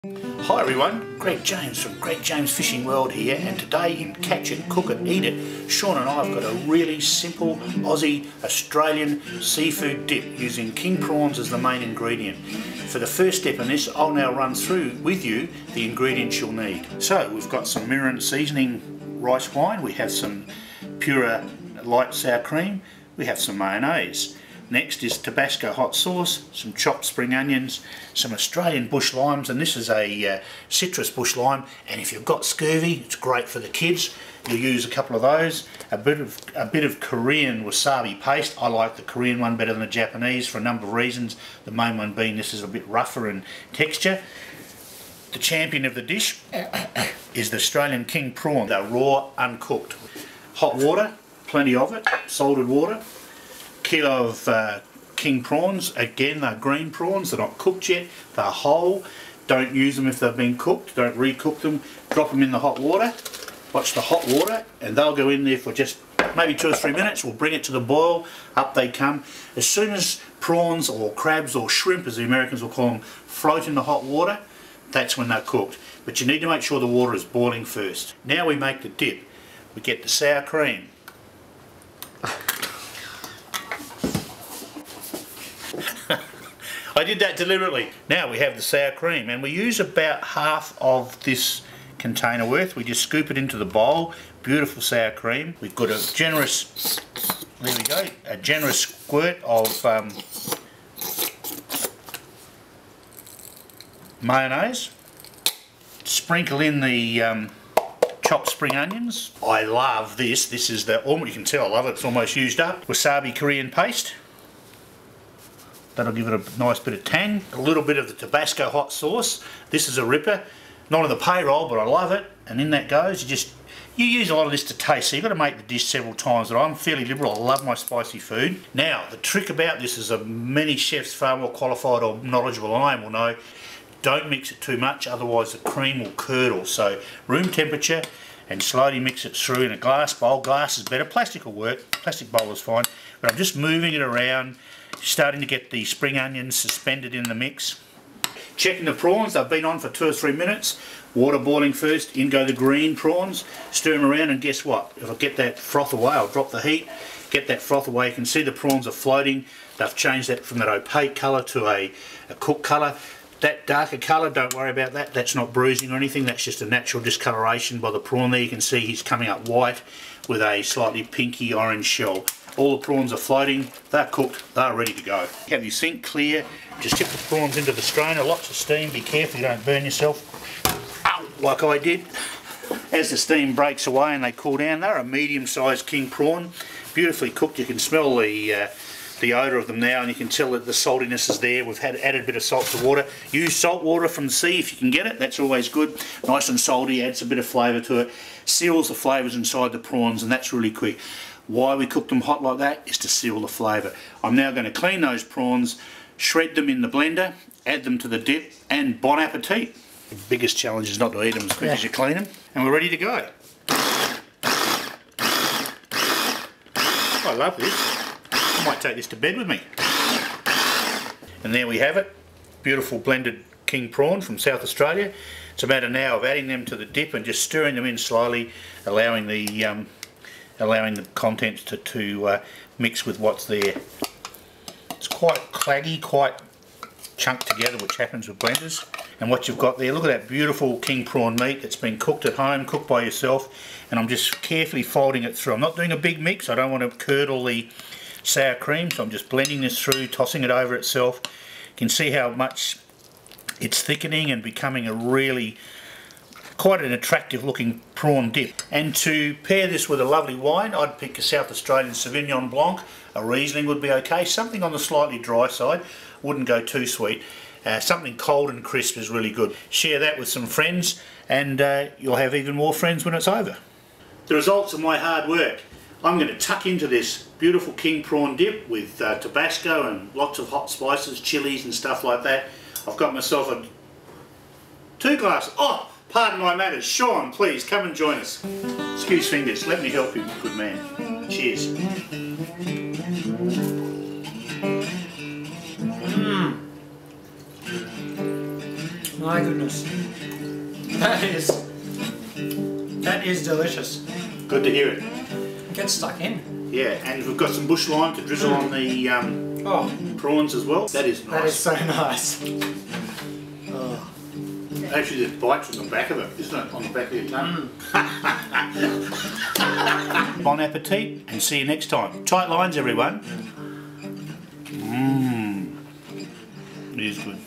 Hi everyone, Greg James from Greg James Fishing World here, and today in Catch It, Cook It, Eat It, Sean and I have got a really simple Aussie Australian seafood dip using king prawns as the main ingredient. For the first step in this, I'll now run through with you the ingredients you'll need. So we've got some mirin seasoning rice wine, we have some pure light sour cream, we have some mayonnaise. Next is Tabasco hot sauce, some chopped spring onions, some Australian bush limes, and this is a citrus bush lime, and if you've got scurvy, it's great for the kids. You'll use a couple of those. A bit of Korean wasabi paste. I like the Korean one better than the Japanese for a number of reasons. The main one being this is a bit rougher in texture. The champion of the dish is the Australian king prawn. They're raw, uncooked. Hot water, plenty of it, salted water. Kilo of king prawns. Again, they're green prawns, they're not cooked yet, they're whole. Don't use them if they've been cooked, don't re-cook them. Drop them in the hot water, watch the hot water, and they'll go in there for just maybe 2 or 3 minutes. We'll bring it to the boil, up they come. As soon as prawns or crabs or shrimp, as the Americans will call them, float in the hot water, that's when they're cooked. But you need to make sure the water is boiling first. Now we make the dip. We get the sour cream. I did that deliberately. Now we have the sour cream, and we use about half of this container worth. We just scoop it into the bowl. Beautiful sour cream. We've got a generous, there we go, a generous squirt of mayonnaise. Sprinkle in the chopped spring onions. I love this. This is the, you can tell I love it, it's almost used up. Wasabi Korean paste. That'll give it a nice bit of tang. A little bit of the Tabasco hot sauce. This is a ripper. Not on the payroll, but I love it. And in that goes. You use a lot of this to taste, so you've got to make the dish several times. But I'm fairly liberal. I love my spicy food. Now, the trick about this is many chefs far more qualified or knowledgeable than I am will know. Don't mix it too much, otherwise the cream will curdle. So room temperature, and slowly mix it through in a glass bowl. Glass is better. Plastic will work. Plastic bowl is fine. But I'm just moving it around. Starting to get the spring onions suspended in the mix. Checking the prawns, they've been on for 2 or 3 minutes. Water boiling first, in go the green prawns. Stir them around, and guess what? If I get that froth away, I'll drop the heat, get that froth away. You can see the prawns are floating. They've changed that from that opaque colour to a cooked colour. That darker colour, don't worry about that. That's not bruising or anything. That's just a natural discoloration by the prawn there. You can see he's coming up white with a slightly pinky orange shell. All the prawns are floating, they're cooked, they're ready to go. Have your sink clear, just tip the prawns into the strainer, lots of steam, be careful you don't burn yourself. Ow, like I did. As the steam breaks away and they cool down, they're a medium-sized king prawn, beautifully cooked. You can smell the odour of them now, and you can tell that the saltiness is there. We've added a bit of salt to water. Use salt water from the sea if you can get it, that's always good. Nice and salty, adds a bit of flavour to it, seals the flavours inside the prawns, and that's really quick. Why we cook them hot like that is to seal the flavour. I'm now going to clean those prawns, shred them in the blender, add them to the dip, and bon appetit. The biggest challenge is not to eat them as quick as you clean them, and we're ready to go. I love this. I might take this to bed with me. And there we have it. Beautiful blended king prawn from South Australia. It's about an hour of adding them to the dip and just stirring them in slowly, allowing the contents to mix with what's there. It's quite claggy, quite chunked together, which happens with blenders. And what you've got there, look at that beautiful king prawn meat that's been cooked at home, cooked by yourself, and I'm just carefully folding it through. I'm not doing a big mix, I don't want to curdle the sour cream, so I'm just blending this through, tossing it over itself. You can see how much it's thickening and becoming a really quite an attractive looking prawn dip. And to pair this with a lovely wine, I'd pick a South Australian Sauvignon Blanc. A Riesling would be okay. Something on the slightly dry side, wouldn't go too sweet. Something cold and crisp is really good. Share that with some friends, and you'll have even more friends when it's over. The results of my hard work. I'm going to tuck into this beautiful king prawn dip with Tabasco and lots of hot spices, chilies and stuff like that. I've got myself 2 glasses. Oh! Pardon my manners. Sean, please come and join us. Excuse fingers. Let me help you, good man. Cheers. My goodness. That is delicious. Good to hear it. It gets stuck in. Yeah, and we've got some bush lime to drizzle on the prawns as well. That is nice. That is so nice. Actually, there's bites on the back of it, isn't it? On the back of your tongue. Bon appetit, and see you next time. Tight lines, everyone. It is good.